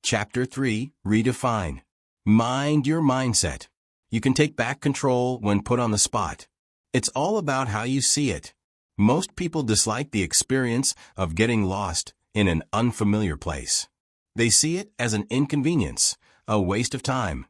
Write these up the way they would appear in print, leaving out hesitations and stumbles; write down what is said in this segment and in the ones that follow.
Chapter 3, Redefine. Mind your mindset. You can take back control when put on the spot. It's all about how you see it. Most people dislike the experience of getting lost in an unfamiliar place. They see it as an inconvenience, a waste of time,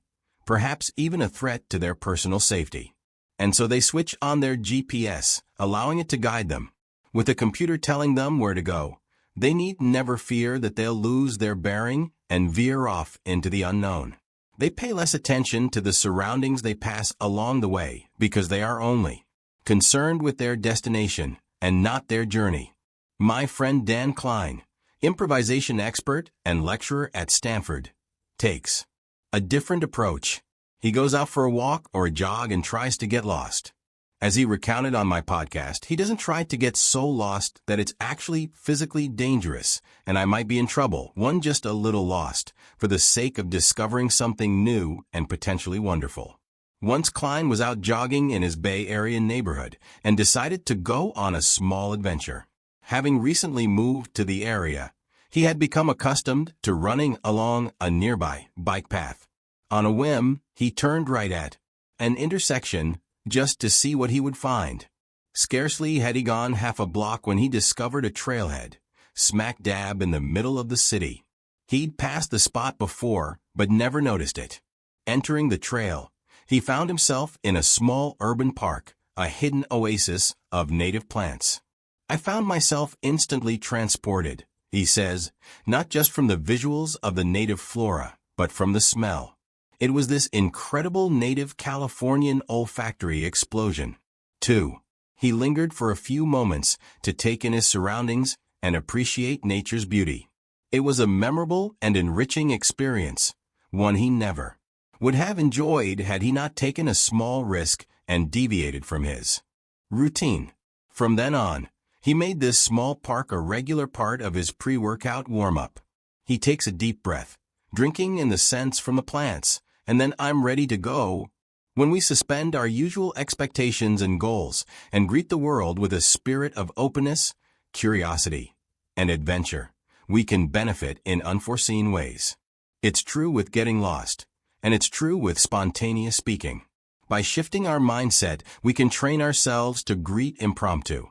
perhaps even a threat to their personal safety. And so they switch on their GPS, allowing it to guide them. With a computer telling them where to go, they need never fear that they'll lose their bearing and veer off into the unknown. They pay less attention to the surroundings they pass along the way because they are only concerned with their destination and not their journey. My friend Dan Klein, improvisation expert and lecturer at Stanford, takes a different approach. He goes out for a walk or a jog and tries to get lost. As he recounted on my podcast, he doesn't try to get so lost that it's actually physically dangerous and I might be in trouble, one just a little lost, for the sake of discovering something new and potentially wonderful. Once Klein was out jogging in his Bay Area neighborhood and decided to go on a small adventure. Having recently moved to the area, he had become accustomed to running along a nearby bike path. On a whim, he turned right at an intersection just to see what he would find. Scarcely had he gone half a block when he discovered a trailhead, smack dab in the middle of the city. He'd passed the spot before, but never noticed it. Entering the trail, he found himself in a small urban park, a hidden oasis of native plants. I found myself instantly transported, he says, not just from the visuals of the native flora, but from the smell. It was this incredible native Californian olfactory explosion. 2. He lingered for a few moments to take in his surroundings and appreciate nature's beauty. It was a memorable and enriching experience, one he never would have enjoyed had he not taken a small risk and deviated from his routine. From then on, he made this small park a regular part of his pre-workout warm-up. He takes a deep breath, drinking in the scents from the plants, and then I'm ready to go. When we suspend our usual expectations and goals and greet the world with a spirit of openness, curiosity, and adventure, we can benefit in unforeseen ways. It's true with getting lost, and it's true with spontaneous speaking. By shifting our mindset, we can train ourselves to greet impromptu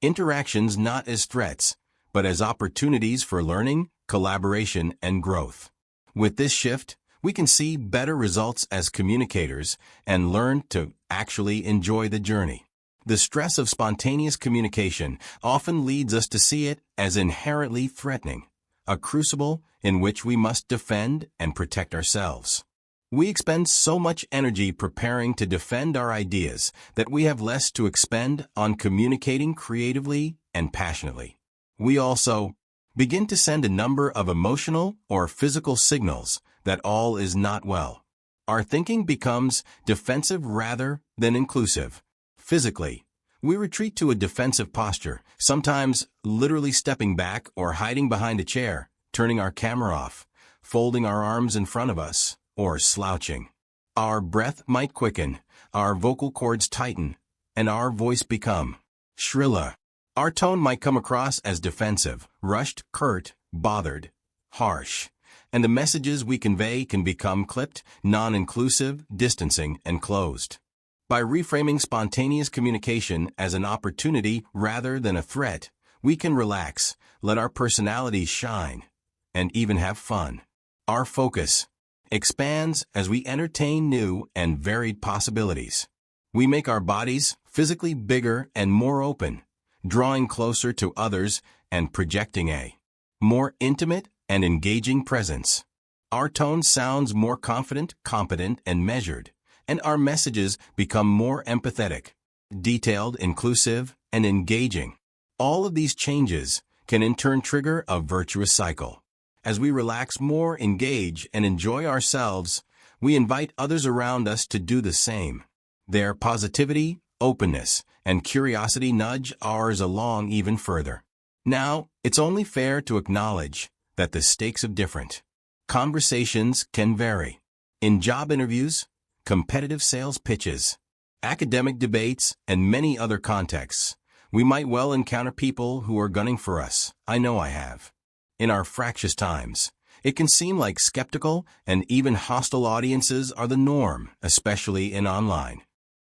interactions not as threats, but as opportunities for learning, collaboration, and growth. With this shift, we can see better results as communicators and learn to actually enjoy the journey. The stress of spontaneous communication often leads us to see it as inherently threatening, a crucible in which we must defend and protect ourselves. We expend so much energy preparing to defend our ideas that we have less to expend on communicating creatively and passionately. We also begin to send a number of emotional or physical signals that all is not well. Our thinking becomes defensive rather than inclusive. Physically, we retreat to a defensive posture, sometimes literally stepping back or hiding behind a chair, turning our camera off, folding our arms in front of us, or slouching. Our breath might quicken, our vocal cords tighten, and our voice become shriller. Our tone might come across as defensive, rushed, curt, bothered, harsh, and the messages we convey can become clipped, non-inclusive, distancing, and closed. By reframing spontaneous communication as an opportunity rather than a threat, we can relax, let our personalities shine, and even have fun. Our focus expands as we entertain new and varied possibilities. We make our bodies physically bigger and more open, drawing closer to others and projecting a more intimate and engaging presence. Our tone sounds more confident, competent, and measured, and our messages become more empathetic, detailed, inclusive, and engaging. All of these changes can in turn trigger a virtuous cycle. As we relax more, engage, and enjoy ourselves, we invite others around us to do the same. Their positivity, openness, and curiosity nudge ours along even further. Now, it's only fair to acknowledge that the stakes are different. Conversations can vary. In job interviews, competitive sales pitches, academic debates, and many other contexts, we might well encounter people who are gunning for us. I know I have. In our fractious times, It can seem like skeptical and even hostile audiences are the norm, especially in online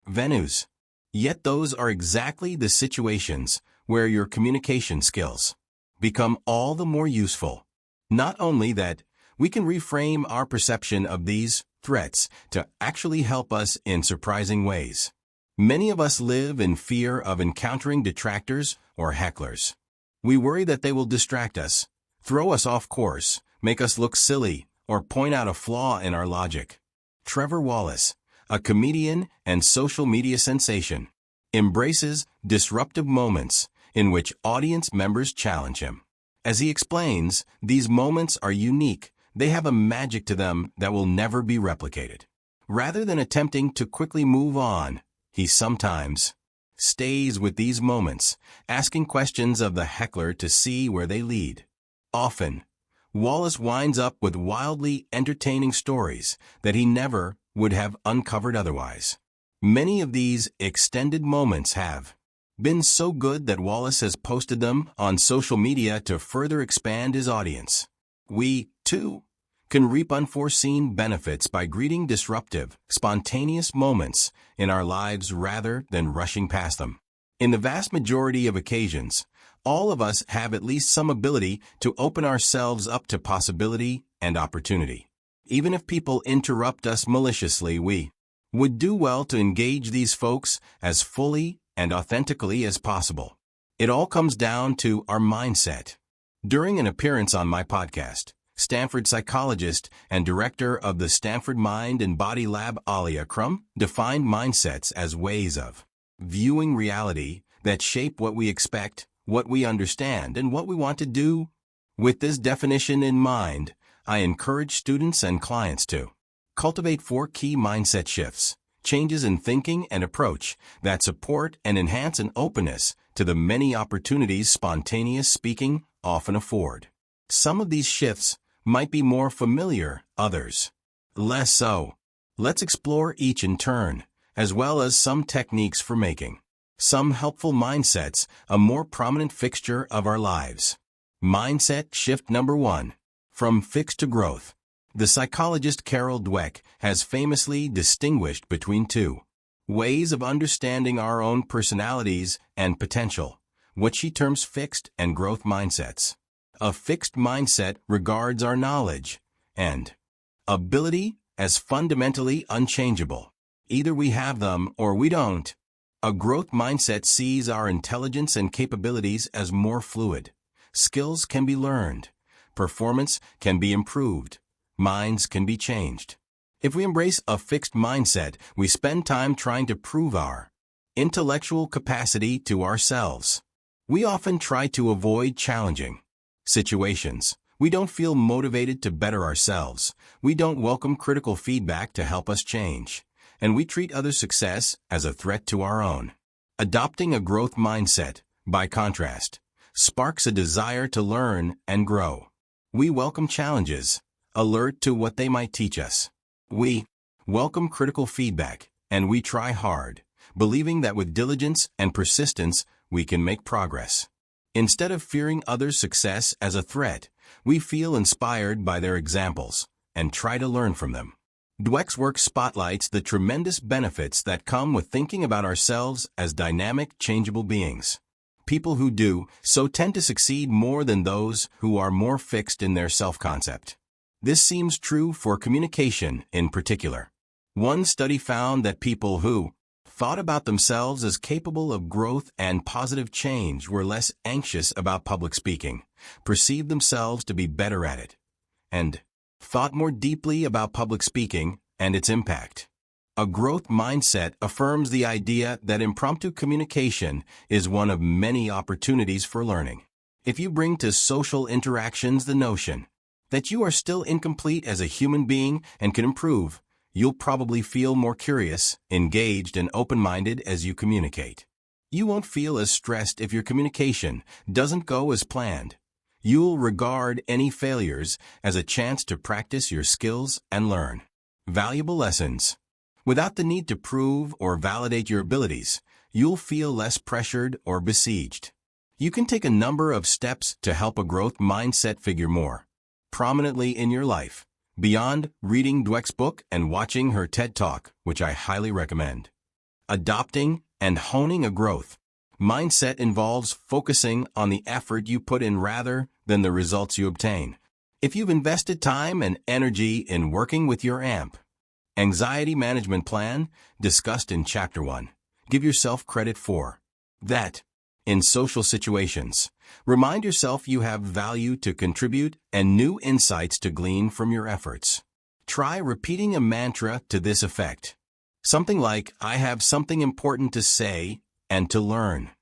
venues. Yet those are exactly the situations where your communication skills become all the more useful. Not only that, we can reframe our perception of these threats to actually help us in surprising ways. Many of us live in fear of encountering detractors or hecklers. We worry that they will distract us, throw us off course, make us look silly, or point out a flaw in our logic. Trevor Wallace, a comedian and social media sensation, embraces disruptive moments in which audience members challenge him. As he explains, these moments are unique. They have a magic to them that will never be replicated. Rather than attempting to quickly move on, he sometimes stays with these moments, asking questions of the heckler to see where they lead. Often, Wallace winds up with wildly entertaining stories that he never would have uncovered otherwise. Many of these extended moments have been so good that Wallace has posted them on social media to further expand his audience. We, too, can reap unforeseen benefits by greeting disruptive, spontaneous moments in our lives rather than rushing past them. In the vast majority of occasions, all of us have at least some ability to open ourselves up to possibility and opportunity. Even if people interrupt us maliciously, we would do well to engage these folks as fully and authentically as possible. It all comes down to our mindset. During an appearance on my podcast, Stanford psychologist and director of the Stanford Mind and Body Lab Alia Crum defined mindsets as ways of viewing reality that shape what we expect, what we understand, and what we want to do. With this definition in mind, I encourage students and clients to cultivate 4 key mindset shifts, changes in thinking and approach that support and enhance an openness to the many opportunities spontaneous speaking often afford. Some of these shifts might be more familiar, others less so. Let's explore each in turn, as well as some techniques for making some helpful mindsets a more prominent fixture of our lives. Mindset shift number 1. From fixed to growth. The psychologist Carol Dweck has famously distinguished between 2 ways of understanding our own personalities and potential, what she terms fixed and growth mindsets. A fixed mindset regards our knowledge and ability as fundamentally unchangeable. Either we have them or we don't. A growth mindset sees our intelligence and capabilities as more fluid. Skills can be learned. Performance can be improved. Minds can be changed. If we embrace a fixed mindset, we spend time trying to prove our intellectual capacity to ourselves. We often try to avoid challenging situations. We don't feel motivated to better ourselves. We don't welcome critical feedback to help us change. And we treat other success as a threat to our own. Adopting a growth mindset, by contrast, sparks a desire to learn and grow. We welcome challenges, alert to what they might teach us. We welcome critical feedback, and we try hard, believing that with diligence and persistence we can make progress. Instead of fearing others' success as a threat, we feel inspired by their examples and try to learn from them. Dweck's work spotlights the tremendous benefits that come with thinking about ourselves as dynamic, changeable beings. People who do so tend to succeed more than those who are more fixed in their self-concept. This seems true for communication in particular. One study found that people who thought about themselves as capable of growth and positive change were less anxious about public speaking, perceived themselves to be better at it, and thought more deeply about public speaking and its impact. A growth mindset affirms the idea that impromptu communication is one of many opportunities for learning. If you bring to social interactions the notion that you are still incomplete as a human being and can improve, you'll probably feel more curious, engaged, and open-minded as you communicate. You won't feel as stressed if your communication doesn't go as planned. You'll regard any failures as a chance to practice your skills and learn valuable lessons. Without the need to prove or validate your abilities, you'll feel less pressured or besieged. You can take a number of steps to help a growth mindset figure more prominently in your life, beyond reading Dweck's book and watching her TED Talk, which I highly recommend. Adopting and honing a growth mindset involves focusing on the effort you put in rather than the results you obtain. If you've invested time and energy in working with your anxiety management plan, discussed in Chapter 1, give yourself credit for that. In social situations, remind yourself you have value to contribute and new insights to glean from your efforts. Try repeating a mantra to this effect. Something like, I have something important to say and to learn.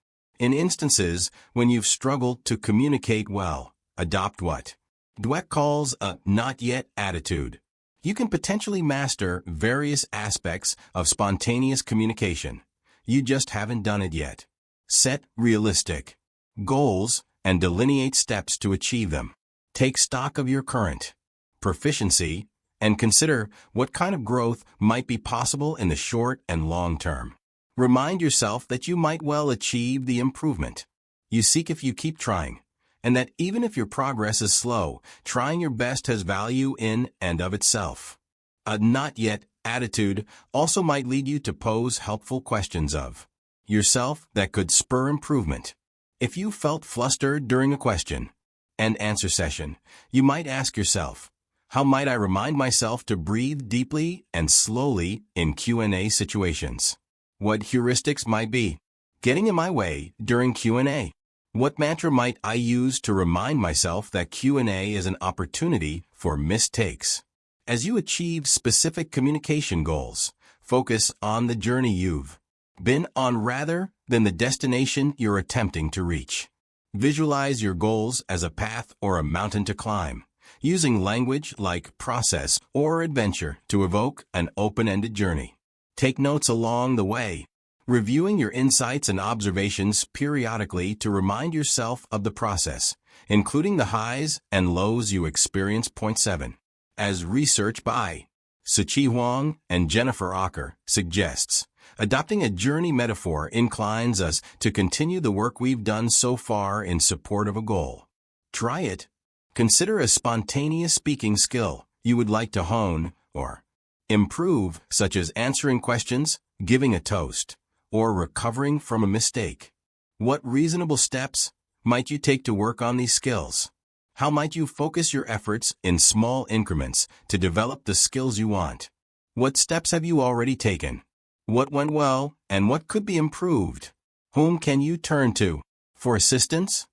In instances when you've struggled to communicate well, adopt what Dweck calls a not yet attitude. You can potentially master various aspects of spontaneous communication. You just haven't done it yet. Set realistic goals and delineate steps to achieve them. Take stock of your current proficiency and consider what kind of growth might be possible in the short and long term. Remind yourself that you might well achieve the improvement you seek if you keep trying, and that even if your progress is slow, trying your best has value in and of itself. A not yet attitude also might lead you to pose helpful questions of yourself that could spur improvement. If you felt flustered during a question and answer session, you might ask yourself, how might I remind myself to breathe deeply and slowly in Q&A situations? What heuristics might be getting in my way during Q&A? What mantra might I use to remind myself that Q&A is an opportunity for mistakes? As you achieve specific communication goals, focus on the journey you've been on rather than the destination you're attempting to reach. Visualize your goals as a path or a mountain to climb, using language like process or adventure to evoke an open-ended journey. Take notes along the way, reviewing your insights and observations periodically to remind yourself of the process, including the highs and lows you experience. Point 7. As research by Suchi Huang and Jennifer Acker suggests, adopting a journey metaphor inclines us to continue the work we've done so far in support of a goal. Try it. Consider a spontaneous speaking skill you would like to hone or improve, such as answering questions, giving a toast, or recovering from a mistake. What reasonable steps might you take to work on these skills? How might you focus your efforts in small increments to develop the skills you want? What steps have you already taken? What went well and what could be improved? Whom can you turn to for assistance?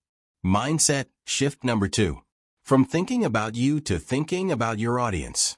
Mindset shift number 2. From thinking about you to thinking about your audience.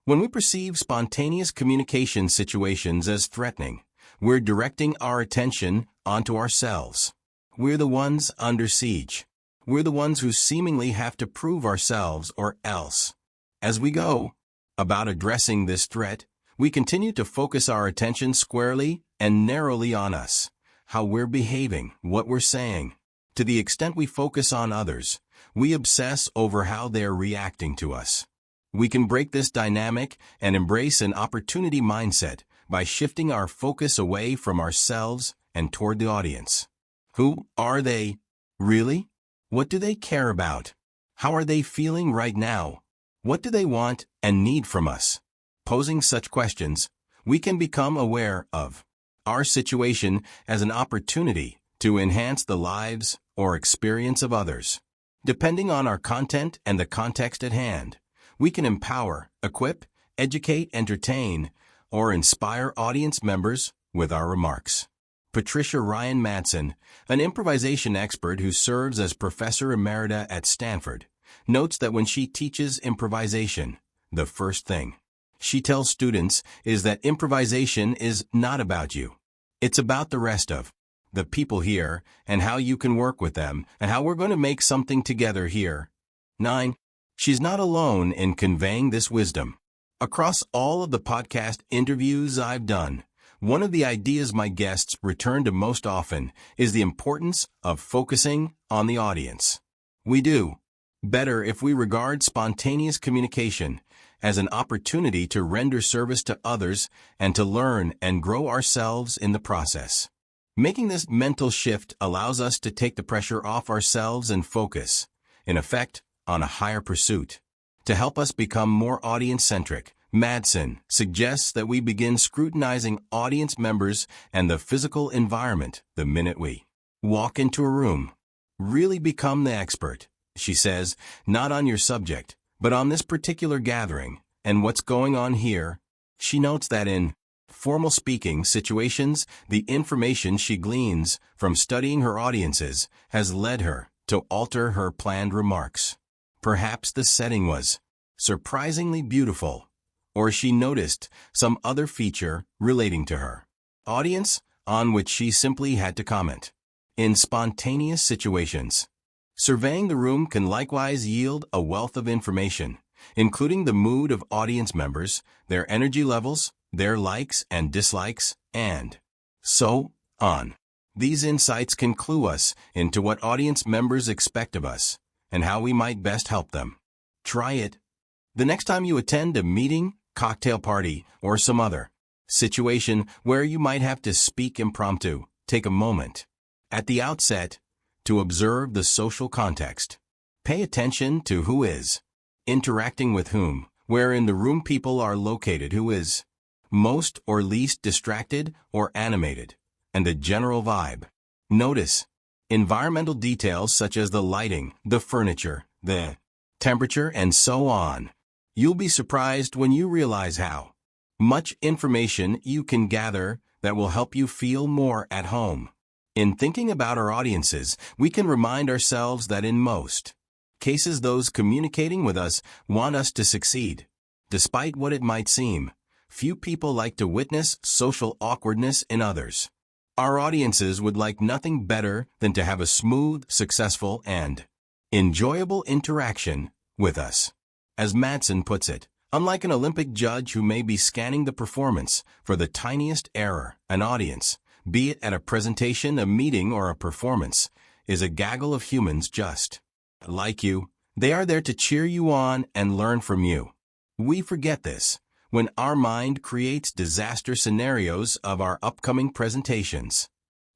When we perceive spontaneous communication situations as threatening, we're directing our attention onto ourselves. We're the ones under siege. We're the ones who seemingly have to prove ourselves or else. As we go about addressing this threat, we continue to focus our attention squarely and narrowly on us, how we're behaving, what we're saying. To the extent we focus on others, we obsess over how they're reacting to us. We can break this dynamic and embrace an opportunity mindset by shifting our focus away from ourselves and toward the audience. Who are they, really? What do they care about? How are they feeling right now? What do they want and need from us? Posing such questions, we can become aware of our situation as an opportunity to enhance the lives or experience of others. Depending on our content and the context at hand, we can empower, equip, educate, entertain, or inspire audience members with our remarks. Patricia Ryan Madsen, an improvisation expert who serves as professor emerita at Stanford, notes that when she teaches improvisation, the first thing she tells students is that improvisation is not about you. It's about the rest of the people here and how you can work with them and how we're going to make something together here. 9. She's not alone in conveying this wisdom. Across all of the podcast interviews I've done, one of the ideas my guests return to most often is the importance of focusing on the audience. We do better if we regard spontaneous communication as an opportunity to render service to others and to learn and grow ourselves in the process. Making this mental shift allows us to take the pressure off ourselves and focus, in effect, on a higher pursuit. To help us become more audience-centric, Madsen suggests that we begin scrutinizing audience members and the physical environment the minute we walk into a room. Really become the expert, she says, not on your subject, but on this particular gathering and what's going on here. She notes that in formal speaking situations, the information she gleans from studying her audiences has led her to alter her planned remarks. Perhaps the setting was surprisingly beautiful, or she noticed some other feature relating to her audience on which she simply had to comment. In spontaneous situations, surveying the room can likewise yield a wealth of information, including the mood of audience members, their energy levels, their likes and dislikes, and so on. These insights can clue us into what audience members expect of us and how we might best help them. Try it. The next time you attend a meeting, cocktail party, or some other situation where you might have to speak impromptu, take a moment at the outset to observe the social context. Pay attention to who is interacting with whom, where in the room people are located, who is most or least distracted or animated, and the general vibe. Notice environmental details such as the lighting, the furniture, the temperature, and so on. You'll be surprised when you realize how much information you can gather that will help you feel more at home. In thinking about our audiences, we can remind ourselves that in most cases those communicating with us want us to succeed. Despite what it might seem, few people like to witness social awkwardness in others. Our audiences would like nothing better than to have a smooth, successful, and enjoyable interaction with us. As Madsen puts it, unlike an Olympic judge who may be scanning the performance for the tiniest error, an audience, be it at a presentation, a meeting, or a performance, is a gaggle of humans just like you. They are there to cheer you on and learn from you. We forget this when our mind creates disaster scenarios of our upcoming presentations.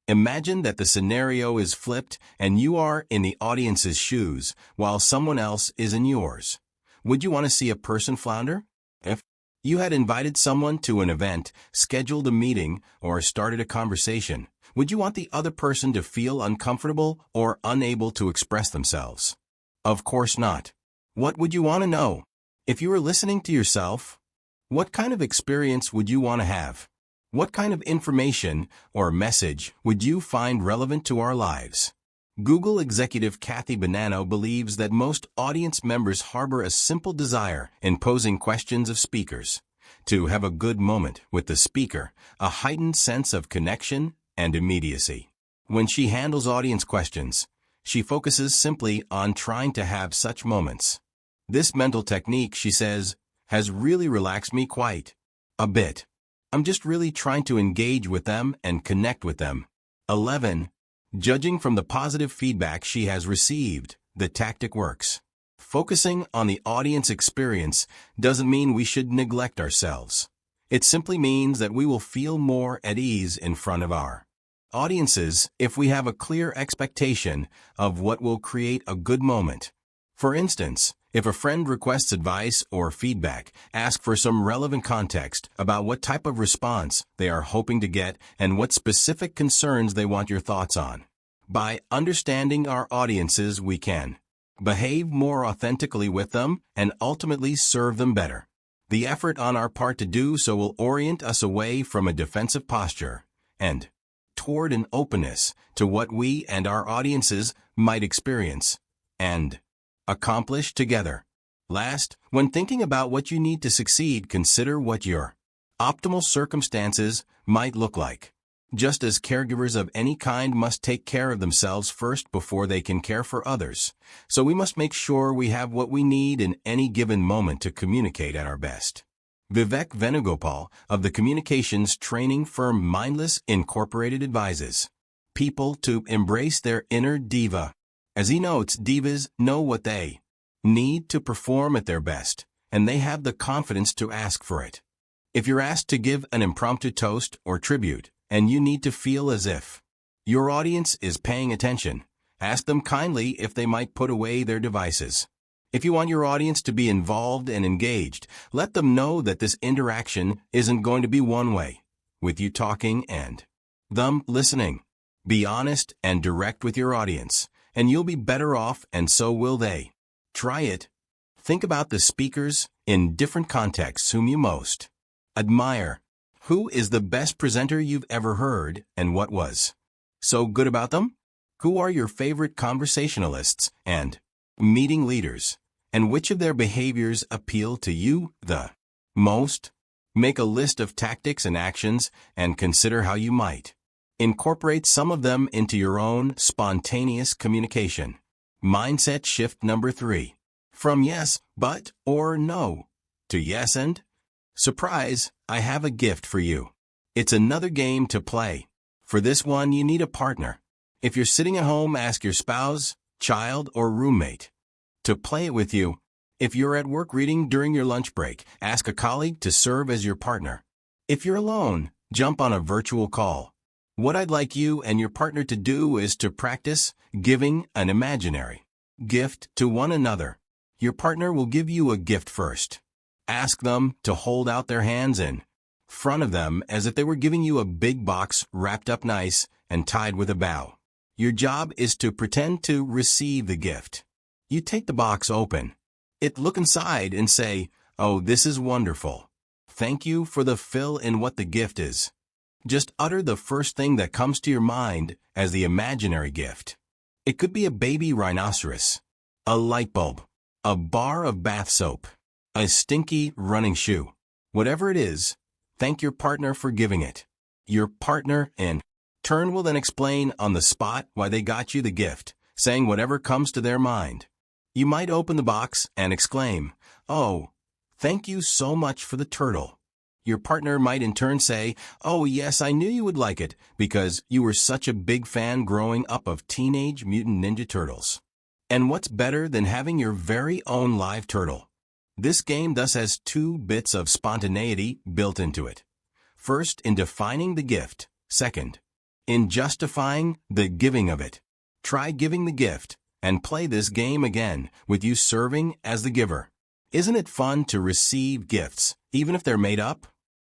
Imagine that the scenario is flipped and you are in the audience's shoes while someone else is in yours. Would you want to see a person flounder? If you had invited someone to an event, scheduled a meeting, or started a conversation, would you want the other person to feel uncomfortable or unable to express themselves? Of course not. What would you want to know? If you were listening to yourself, what kind of experience would you want to have? What kind of information or message would you find relevant to our lives? Google executive Kathy Bonanno believes that most audience members harbor a simple desire in posing questions of speakers: to have a good moment with the speaker, a heightened sense of connection and immediacy. When she handles audience questions, she focuses simply on trying to have such moments. This mental technique, she says, has really relaxed me quite a bit. I'm just really trying to engage with them and connect with them. 11. Judging from the positive feedback she has received, the tactic works. Focusing on the audience experience doesn't mean we should neglect ourselves. It simply means that we will feel more at ease in front of our audiences if we have a clear expectation of what will create a good moment. For instance, if a friend requests advice or feedback, ask for some relevant context about what type of response they are hoping to get and what specific concerns they want your thoughts on. By understanding our audiences, we can behave more authentically with them and ultimately serve them better. The effort on our part to do so will orient us away from a defensive posture and toward an openness to what we and our audiences might experience and accomplish together. Last, when thinking about what you need to succeed, consider what your optimal circumstances might look like. Just as caregivers of any kind must take care of themselves first before they can care for others, so we must make sure we have what we need in any given moment to communicate at our best. Vivek Venugopal of the communications training firm Mindless Incorporated advises people to embrace their inner diva. As he notes, divas know what they need to perform at their best, and they have the confidence to ask for it. If you're asked to give an impromptu toast or tribute, and you need to feel as if your audience is paying attention, ask them kindly if they might put away their devices. If you want your audience to be involved and engaged, let them know that this interaction isn't going to be one way, with you talking and them listening. Be honest and direct with your audience, and you'll be better off, and so will they. Try it. Think about the speakers in different contexts whom you most admire. Who is the best presenter you've ever heard, and what was so good about them? Who are your favorite conversationalists and meeting leaders, and which of their behaviors appeal to you the most? Make a list of tactics and actions and consider how you might incorporate some of them into your own spontaneous communication. Mindset shift number 3. From yes, but, or no, to yes and surprise, I have a gift for you. It's another game to play. For this one, you need a partner. If you're sitting at home, ask your spouse, child, or roommate to play it with you. If you're at work reading during your lunch break, ask a colleague to serve as your partner. If you're alone, jump on a virtual call. What I'd like you and your partner to do is to practice giving an imaginary gift to one another. Your partner will give you a gift first. Ask them to hold out their hands in front of them as if they were giving you a big box wrapped up nice and tied with a bow. Your job is to pretend to receive the gift. You take the box open. Look inside and say, "Oh, this is wonderful. Thank you for the fill in what the gift is." Just utter the first thing that comes to your mind as the imaginary gift. It could be a baby rhinoceros, a light bulb, a bar of bath soap, a stinky running shoe. Whatever it is, thank your partner for giving it. Your partner, in turn, will then explain on the spot why they got you the gift, saying whatever comes to their mind. You might open the box and exclaim, "Oh, thank you so much for the turtle." Your partner might in turn say, "Oh yes, I knew you would like it because you were such a big fan growing up of Teenage Mutant Ninja Turtles." And what's better than having your very own live turtle? This game thus has 2 bits of spontaneity built into it. First, in defining the gift. Second, in justifying the giving of it. Try giving the gift and play this game again with you serving as the giver. Isn't it fun to receive gifts, even if they're made up?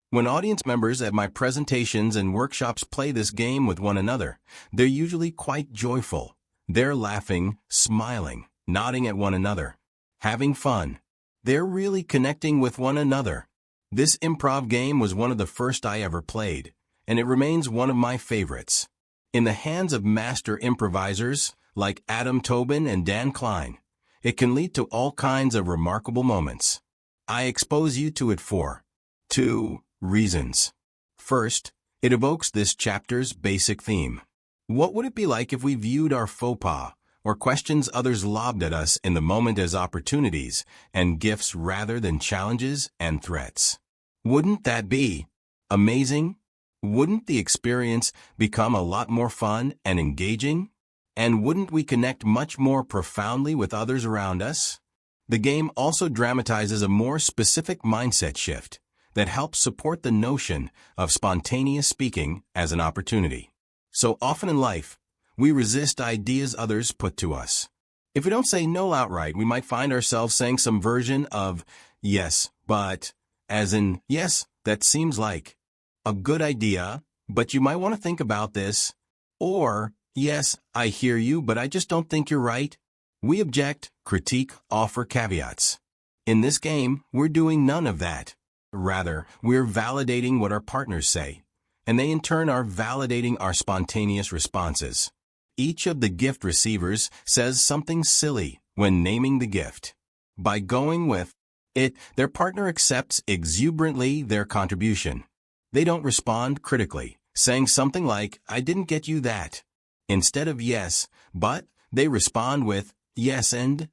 When audience members at my presentations and workshops play this game with one another, they're usually quite joyful. They're laughing, smiling, nodding at one another, having fun. They're really connecting with one another. This improv game was one of the first I ever played, and it remains one of my favorites. In the hands of master improvisers like Adam Tobin and Dan Klein, it can lead to all kinds of remarkable moments. I expose you to it for 2 reasons. First, it evokes this chapter's basic theme. What would it be like if we viewed our faux pas or questions others lobbed at us in the moment as opportunities and gifts rather than challenges and threats? Wouldn't that be amazing? Wouldn't the experience become a lot more fun and engaging? And wouldn't we connect much more profoundly with others around us? The game also dramatizes a more specific mindset shift that helps support the notion of spontaneous speaking as an opportunity. So often in life, we resist ideas others put to us. If we don't say no outright, we might find ourselves saying some version of yes, but, as in, yes, that seems like a good idea, but you might want to think about this, or, yes, I hear you, but I just don't think you're right. We object, critique, offer caveats. In this game, we're doing none of that. Rather, we're validating what our partners say, and they in turn are validating our spontaneous responses. Each of the gift receivers says something silly when naming the gift. By going with it, their partner accepts exuberantly their contribution. They don't respond critically, saying something like, "I didn't get you that." Instead of yes, but, they respond with yes and.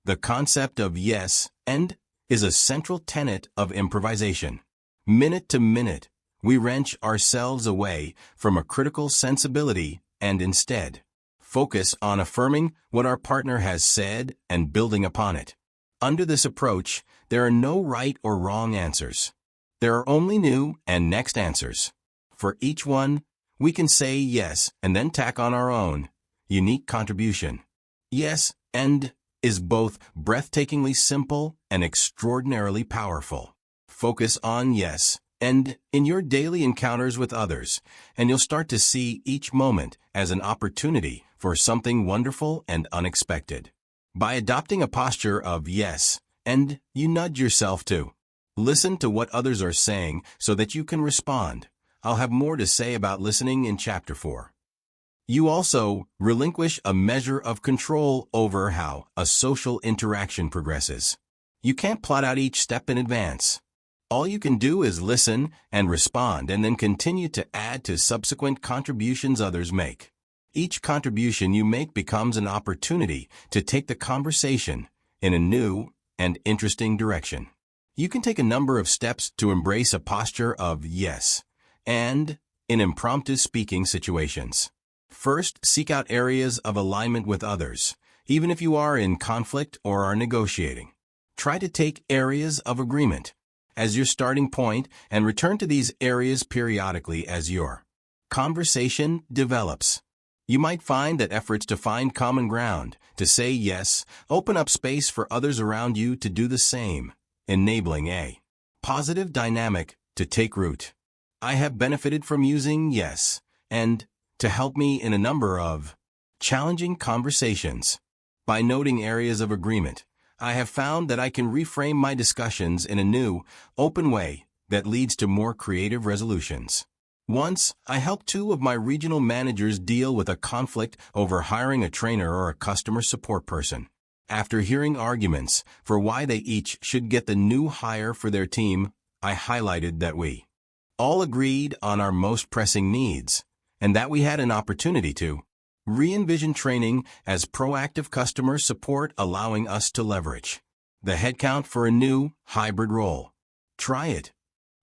The concept of yes and is a central tenet of improvisation. Minute to minute, we wrench ourselves away from a critical sensibility and instead focus on affirming what our partner has said and building upon it. Under this approach, there are no right or wrong answers. There are only new and next answers. For each one, we can say yes and then tack on our own unique contribution. Yes and is both breathtakingly simple and extraordinarily powerful. Focus on yes and in your daily encounters with others, and you'll start to see each moment as an opportunity for something wonderful and unexpected. By adopting a posture of yes, and you nudge yourself to listen to what others are saying so that you can respond. I'll have more to say about listening in Chapter 4. You also relinquish a measure of control over how a social interaction progresses. You can't plot out each step in advance. All you can do is listen and respond, and then continue to add to subsequent contributions others make. Each contribution you make becomes an opportunity to take the conversation in a new and interesting direction. You can take a number of steps to embrace a posture of yes and in impromptu speaking situations. First, seek out areas of alignment with others, even if you are in conflict or are negotiating. Try to take areas of agreement as your starting point and return to these areas periodically as your conversation develops. You might find that efforts to find common ground, to say yes, open up space for others around you to do the same, enabling a positive dynamic to take root. I have benefited from using yes and to help me in a number of challenging conversations. By noting areas of agreement, I have found that I can reframe my discussions in a new, open way that leads to more creative resolutions. Once, I helped two of my regional managers deal with a conflict over hiring a trainer or a customer support person. After hearing arguments for why they each should get the new hire for their team, I highlighted that we all agreed on our most pressing needs, and that we had an opportunity to re-envision training as proactive customer support, allowing us to leverage the headcount for a new hybrid role. Try it.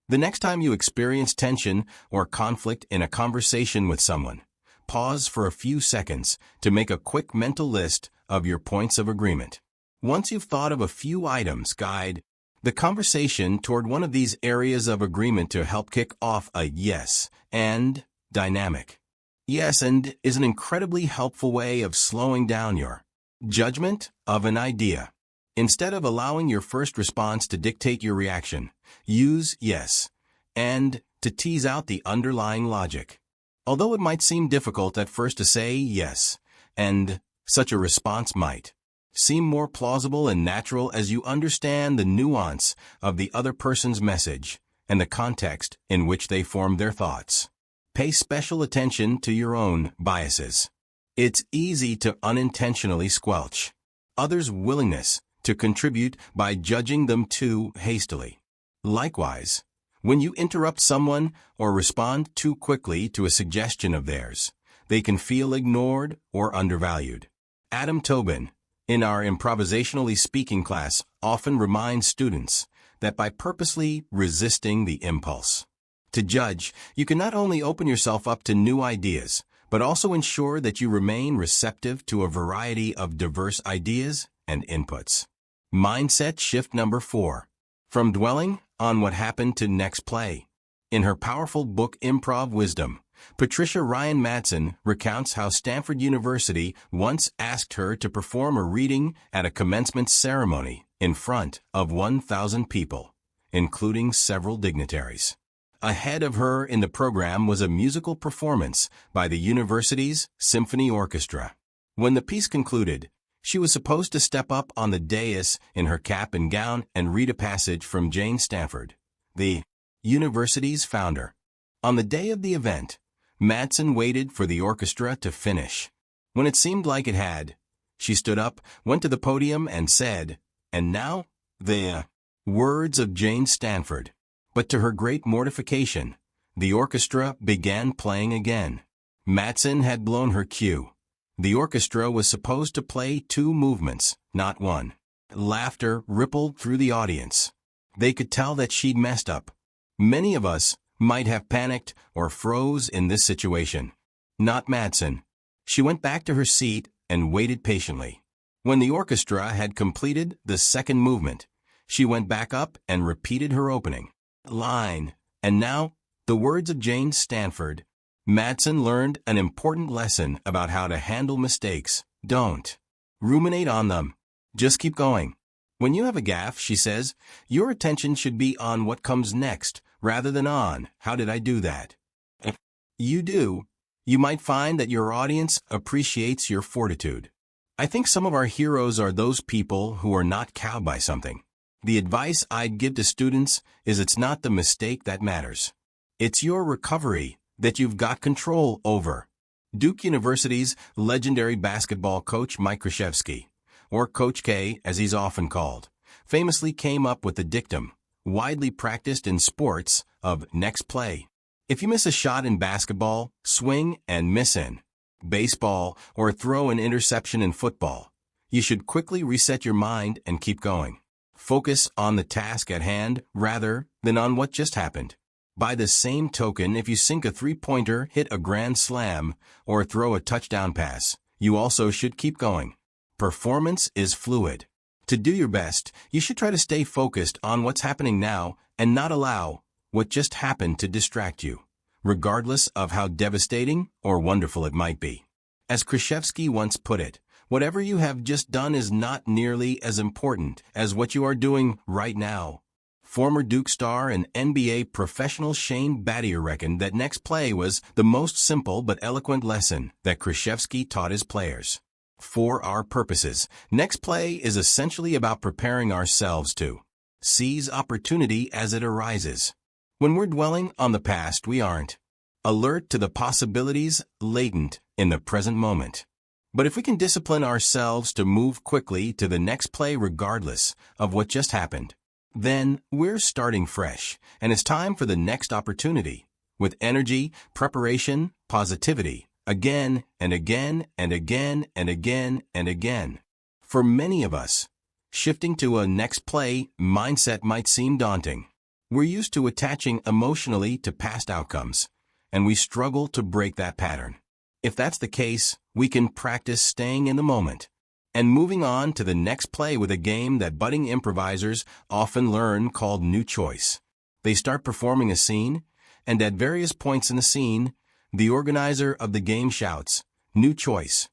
The next time you experience tension or conflict in a conversation with someone, pause for a few seconds to make a quick mental list of your points of agreement. Once you've thought of a few items, guide the conversation toward one of these areas of agreement to help kick off a yes and dynamic. Yes and is an incredibly helpful way of slowing down your judgment of an idea. Instead of allowing your first response to dictate your reaction, use yes and to tease out the underlying logic. Although it might seem difficult at first to say yes, and such a response might seem more plausible and natural as you understand the nuance of the other person's message and the context in which they form their thoughts. Pay special attention to your own biases. It's easy to unintentionally squelch others' willingness to contribute by judging them too hastily. Likewise, when you interrupt someone or respond too quickly to a suggestion of theirs, they can feel ignored or undervalued. Adam Tobin, in our improvisationally speaking class, often reminds students that by purposely resisting the impulse to judge, you can not only open yourself up to new ideas, but also ensure that you remain receptive to a variety of diverse ideas and inputs. Mindset shift number 4. From dwelling on what happened to next play. In her powerful book Improv Wisdom, Patricia Ryan Madsen recounts how Stanford University once asked her to perform a reading at a commencement ceremony in front of 1,000 people, including several dignitaries. Ahead of her in the program was a musical performance by the university's symphony orchestra. When the piece concluded, she was supposed to step up on the dais in her cap and gown and read a passage from Jane Stanford, the university's founder. On the day of the event, Madsen waited for the orchestra to finish. When it seemed like it had, she stood up, went to the podium, and said, "And now, the words of Jane Stanford." But to her great mortification, the orchestra began playing again. Madsen had blown her cue. The orchestra was supposed to play 2 movements, not 1. Laughter rippled through the audience. They could tell that she'd messed up. Many of us might have panicked or froze in this situation. Not Madsen. She went back to her seat and waited patiently. When the orchestra had completed the second movement, she went back up and repeated her opening line. And now, the words of Jane Stanford. Madsen learned an important lesson about how to handle mistakes. Don't ruminate on them. Just keep going. When you have a gaffe, she says, your attention should be on what comes next rather than on, how did I do that? If you do, you might find that your audience appreciates your fortitude. I think some of our heroes are those people who are not cowed by something. The advice I'd give to students is it's not the mistake that matters. It's your recovery that you've got control over. Duke University's legendary basketball coach Mike Krzyzewski, or Coach K as he's often called, famously came up with the dictum, widely practiced in sports, of next play. If you miss a shot in basketball, swing and miss in baseball, or throw an interception in football, you should quickly reset your mind and keep going. Focus on the task at hand rather than on what just happened. By the same token, if you sink a three-pointer, hit a grand slam, or throw a touchdown pass, you also should keep going. Performance is fluid. To do your best, you should try to stay focused on what's happening now and not allow what just happened to distract you, regardless of how devastating or wonderful it might be. As Krzyzewski once put it, whatever you have just done is not nearly as important as what you are doing right now. Former Duke star and NBA professional Shane Battier reckoned that next play was the most simple but eloquent lesson that Krzyzewski taught his players. For our purposes, next play is essentially about preparing ourselves to seize opportunity as it arises. When we're dwelling on the past, we aren't alert to the possibilities latent in the present moment. But if we can discipline ourselves to move quickly to the next play regardless of what just happened, then we're starting fresh, and it's time for the next opportunity, with energy, preparation, positivity, again and again and again and again and again. For many of us, shifting to a next play mindset might seem daunting. We're used to attaching emotionally to past outcomes, and we struggle to break that pattern. If that's the case, we can practice staying in the moment and moving on to the next play with a game that budding improvisers often learn called new choice. They start performing a scene, and at various points in the scene, the organizer of the game shouts, "New choice."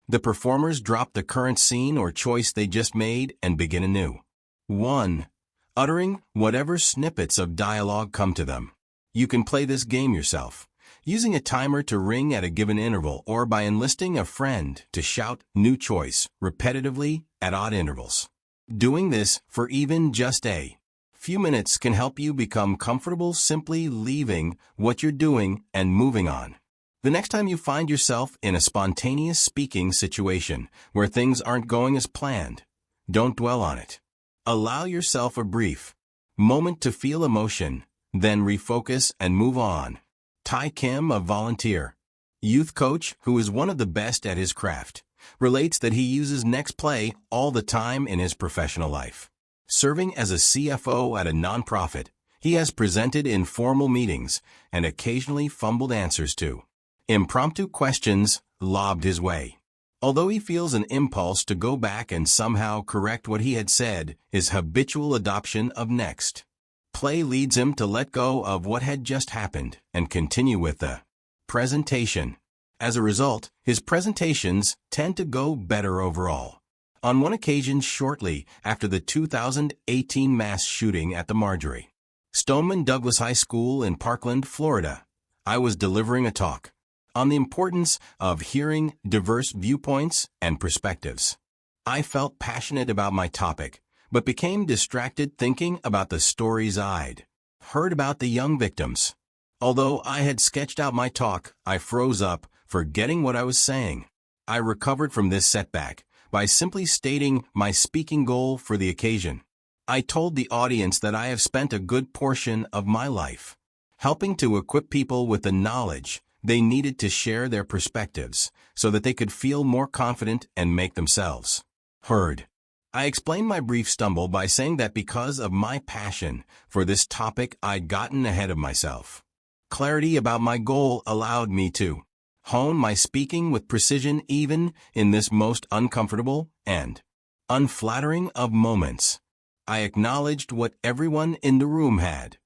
The performers drop the current scene or choice they just made and begin anew. 1. Uttering whatever snippets of dialogue come to them. You can play this game yourself, using a timer to ring at a given interval or by enlisting a friend to shout "new choice" repetitively at odd intervals. Doing this for even just a few minutes can help you become comfortable simply leaving what you're doing and moving on. The next time you find yourself in a spontaneous speaking situation where things aren't going as planned, don't dwell on it. Allow yourself a brief moment to feel emotion, then refocus and move on. Ty Kim, a volunteer youth coach who is one of the best at his craft, relates that he uses next play all the time in his professional life. Serving as a CFO at a nonprofit, he has presented in formal meetings and occasionally fumbled answers to impromptu questions lobbed his way. Although he feels an impulse to go back and somehow correct what he had said, his habitual adoption of next play leads him to let go of what had just happened and continue with the presentation. As a result, his presentations tend to go better overall. On one occasion shortly after the 2018 mass shooting at the Marjorie Stoneman Douglas High School in Parkland, Florida, I was delivering a talk on the importance of hearing diverse viewpoints and perspectives. I felt passionate about my topic, but became distracted thinking about the stories I'd heard about the young victims. Although I had sketched out my talk, I froze up, forgetting what I was saying. I recovered from this setback by simply stating my speaking goal for the occasion. I told the audience that I have spent a good portion of my life helping to equip people with the knowledge they needed to share their perspectives so that they could feel more confident and make themselves heard. I explained my brief stumble by saying that because of my passion for this topic, I'd gotten ahead of myself. Clarity about my goal allowed me to hone my speaking with precision even in this most uncomfortable and unflattering of moments. I acknowledged what everyone in the room had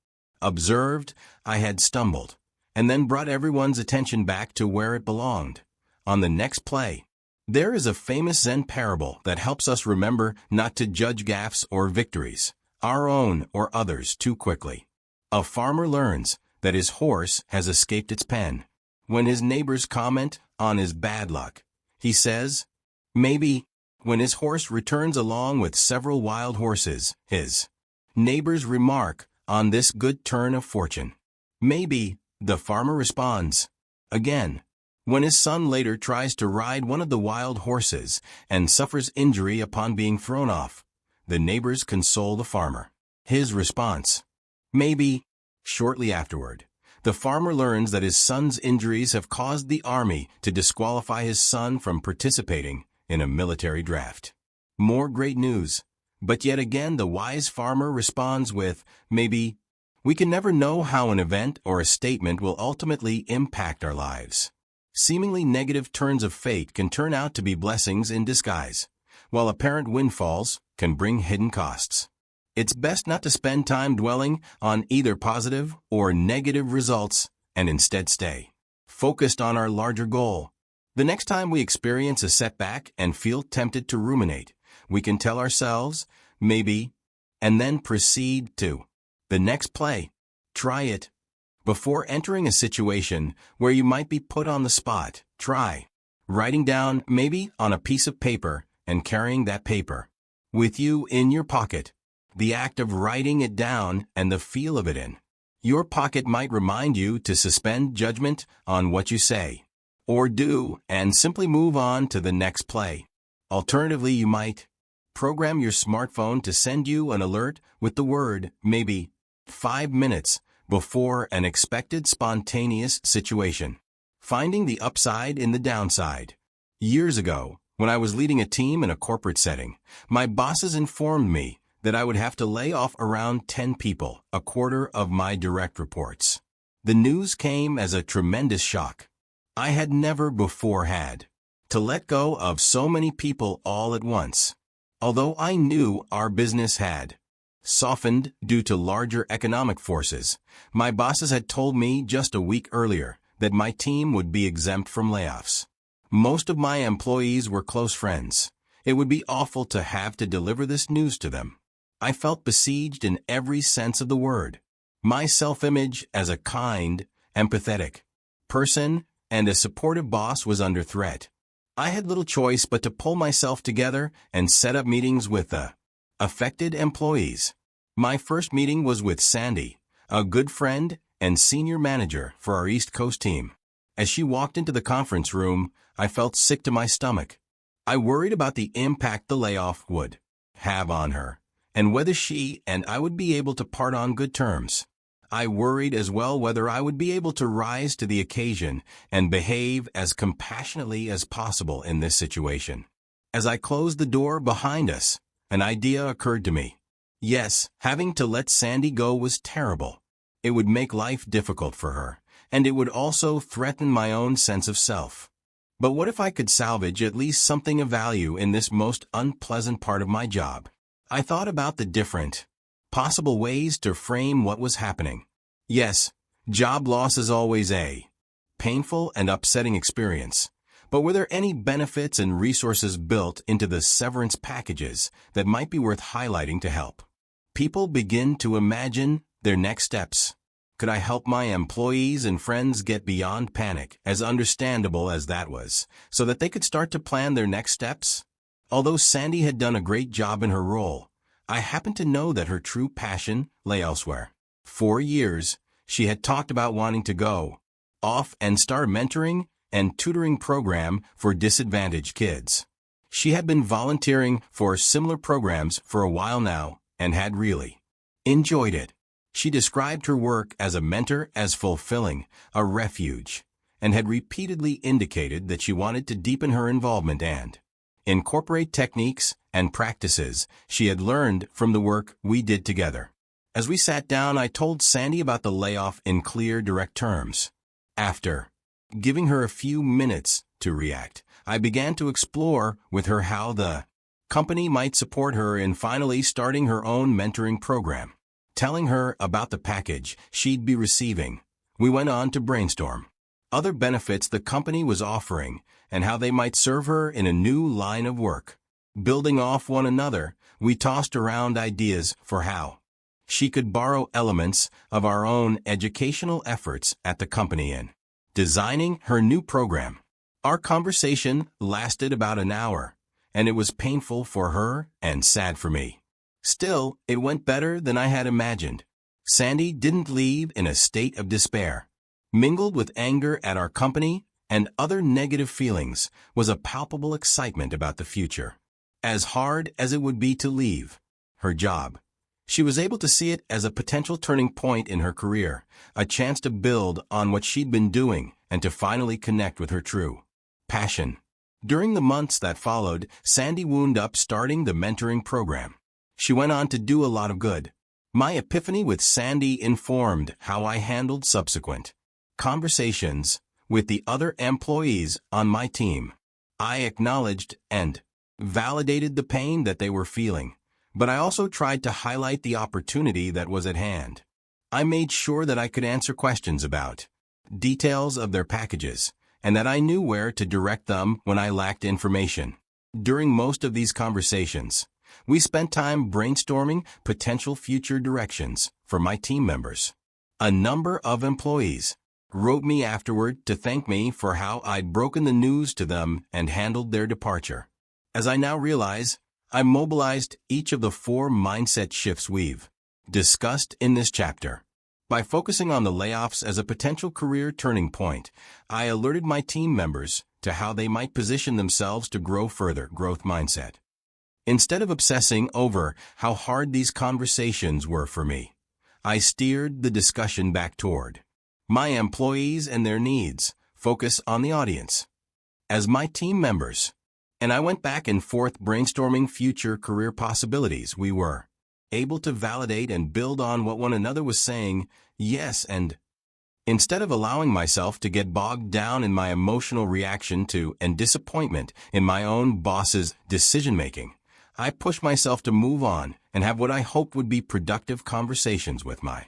observed. I had stumbled, and then brought everyone's attention back to where it belonged, on the next play. There is a famous Zen parable that helps us remember not to judge gaffes or victories, our own or others, too quickly. A farmer learns that his horse has escaped its pen. When his neighbors comment on his bad luck, he says, maybe. When his horse returns along with several wild horses, his neighbors remark on this good turn of fortune. Maybe, the farmer responds. Again, when his son later tries to ride one of the wild horses and suffers injury upon being thrown off, the neighbors console the farmer. His response, maybe. Shortly afterward, the farmer learns that his son's injuries have caused the army to disqualify his son from participating in a military draft. More great news. But yet again the wise farmer responds with, maybe. We can never know how an event or a statement will ultimately impact our lives. Seemingly negative turns of fate can turn out to be blessings in disguise, while apparent windfalls can bring hidden costs. It's best not to spend time dwelling on either positive or negative results and instead stay focused on our larger goal. The next time we experience a setback and feel tempted to ruminate, we can tell ourselves, maybe, and then proceed to the next play. Try it. Before entering a situation where you might be put on the spot, try writing down maybe on a piece of paper and carrying that paper with you in your pocket. The act of writing it down and the feel of it in your pocket might remind you to suspend judgment on what you say or do and simply move on to the next play. Alternatively, you might program your smartphone to send you an alert with the word maybe 5 minutes before an expected spontaneous situation. Finding the upside in the downside. Years ago, when I was leading a team in a corporate setting, my bosses informed me that I would have to lay off around 10 people, a quarter of my direct reports. The news came as a tremendous shock. I had never before had to let go of so many people all at once. Although I knew our business had softened due to larger economic forces, my bosses had told me just a week earlier that my team would be exempt from layoffs. Most of my employees were close friends. It would be awful to have to deliver this news to them. I felt besieged in every sense of the word. My self-image as a kind, empathetic person and a supportive boss was under threat. I had little choice but to pull myself together and set up meetings with the affected employees. My first meeting was with Sandy, a good friend and senior manager for our East Coast team. As she walked into the conference room, I felt sick to my stomach. I worried about the impact the layoff would have on her, and whether she and I would be able to part on good terms. I worried as well whether I would be able to rise to the occasion and behave as compassionately as possible in this situation. As I closed the door behind us, an idea occurred to me. Yes, having to let Sandy go was terrible. It would make life difficult for her, and it would also threaten my own sense of self. But what if I could salvage at least something of value in this most unpleasant part of my job? I thought about the different possible ways to frame what was happening. Yes, job loss is always a painful and upsetting experience, but were there any benefits and resources built into the severance packages that might be worth highlighting to help people begin to imagine their next steps? Could I help my employees and friends get beyond panic, as understandable as that was, so that they could start to plan their next steps? Although Sandy had done a great job in her role, I happened to know that her true passion lay elsewhere. For years, she had talked about wanting to go off and start a mentoring and tutoring program for disadvantaged kids. She had been volunteering for similar programs for a while now and had really enjoyed it. She described her work as a mentor as fulfilling, a refuge, and had repeatedly indicated that she wanted to deepen her involvement and incorporate techniques and practices she had learned from the work we did together. As we sat down, I told Sandy about the layoff in clear, direct terms. After giving her a few minutes to react, I began to explore with her how the company might support her in finally starting her own mentoring program. Telling her about the package she'd be receiving, we went on to brainstorm. other benefits the company was offering, and how they might serve her in a new line of work. Building off one another, we tossed around ideas for how she could borrow elements of our own educational efforts at the company in designing her new program. Our conversation lasted about an hour, and it was painful for her and sad for me. Still, it went better than I had imagined. Sandy didn't leave in a state of despair. Mingled with anger at our company and other negative feelings was a palpable excitement about the future. As hard as it would be to leave her job, she was able to see it as a potential turning point in her career, a chance to build on what she'd been doing and to finally connect with her true passion. During the months that followed, Sandy wound up starting the mentoring program. She went on to do a lot of good. My epiphany with Sandy informed how I handled subsequent conversations with the other employees on my team. I acknowledged and validated the pain that they were feeling, but I also tried to highlight the opportunity that was at hand. I made sure that I could answer questions about details of their packages, and that I knew where to direct them when I lacked information. During most of these conversations, we spent time brainstorming potential future directions for my team members. A number of employees wrote me afterward to thank me for how I'd broken the news to them and handled their departure. As I now realize, I mobilized each of the 4 mindset shifts we've discussed in this chapter. By focusing on the layoffs as a potential career turning point, I alerted my team members to how they might position themselves to grow further. Growth mindset. Instead of obsessing over how hard these conversations were for me, I steered the discussion back toward my employees and their needs. Focus on the audience. As my team members and I went back and forth brainstorming future career possibilities, we were able to validate and build on what one another was saying, yes, and instead of allowing myself to get bogged down in my emotional reaction to and disappointment in my own boss's decision-making, I pushed myself to move on and have what I hoped would be productive conversations with my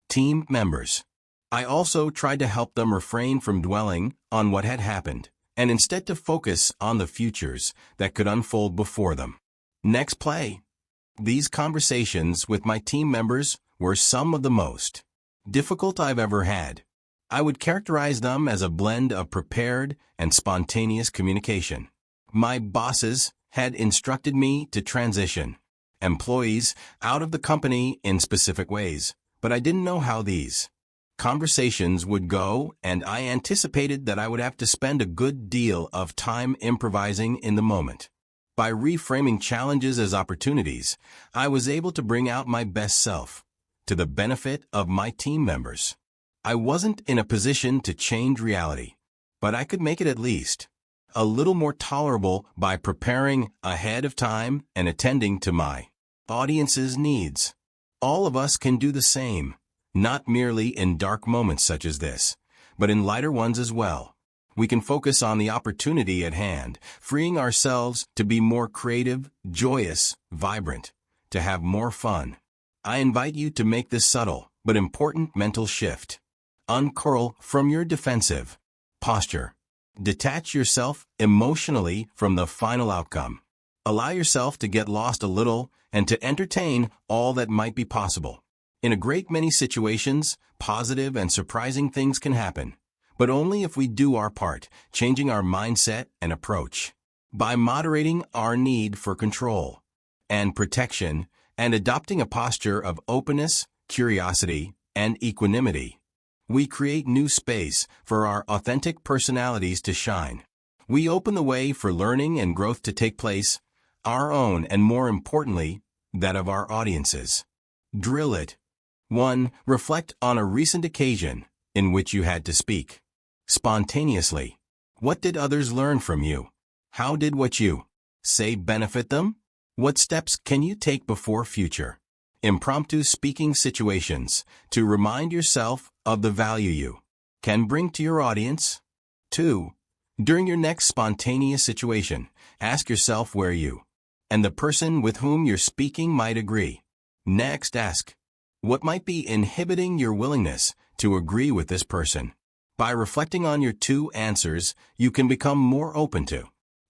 team members. I also tried to help them refrain from dwelling on what had happened, and instead to focus on the futures that could unfold before them. Next play. These conversations with my team members were some of the most difficult I've ever had. I would characterize them as a blend of prepared and spontaneous communication. My bosses had instructed me to transition employees out of the company in specific ways, but I didn't know how these conversations would go, and I anticipated that I would have to spend a good deal of time improvising in the moment. By reframing challenges as opportunities, I was able to bring out my best self, to the benefit of my team members. I wasn't in a position to change reality, but I could make it at least a little more tolerable by preparing ahead of time and attending to my audience's needs. All of us can do the same, not merely in dark moments such as this, but in lighter ones as well. We can focus on the opportunity at hand, freeing ourselves to be more creative, joyous, vibrant, to have more fun. I invite you to make this subtle but important mental shift. Uncurl from your defensive posture. Detach yourself emotionally from the final outcome. Allow yourself to get lost a little and to entertain all that might be possible. In a great many situations, positive and surprising things can happen, but only if we do our part, changing our mindset and approach. By moderating our need for control and protection and adopting a posture of openness, curiosity, and equanimity, we create new space for our authentic personalities to shine. We open the way for learning and growth to take place, our own and, more importantly, that of our audiences. Drill it. 1. Reflect on a recent occasion in which you had to speak spontaneously. What did others learn from you? How did what you say benefit them? What steps can you take before future impromptu speaking situations to remind yourself of the value you can bring to your audience? 2. During your next spontaneous situation, ask yourself where you and the person with whom you're speaking might agree. Next, ask, what might be inhibiting your willingness to agree with this person? By reflecting on your two answers, you can become more open to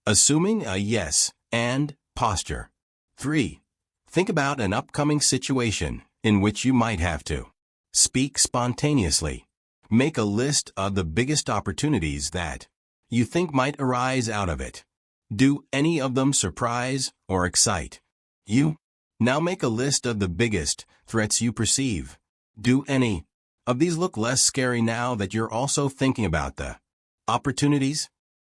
assuming a yes and posture. 3. Think about an upcoming situation in which you might have to speak spontaneously. Make a list of the biggest opportunities that you think might arise out of it. Do any of them surprise or excite you? Now make a list of the biggest threats you perceive. Do any of these look less scary now that you're also thinking about the opportunities?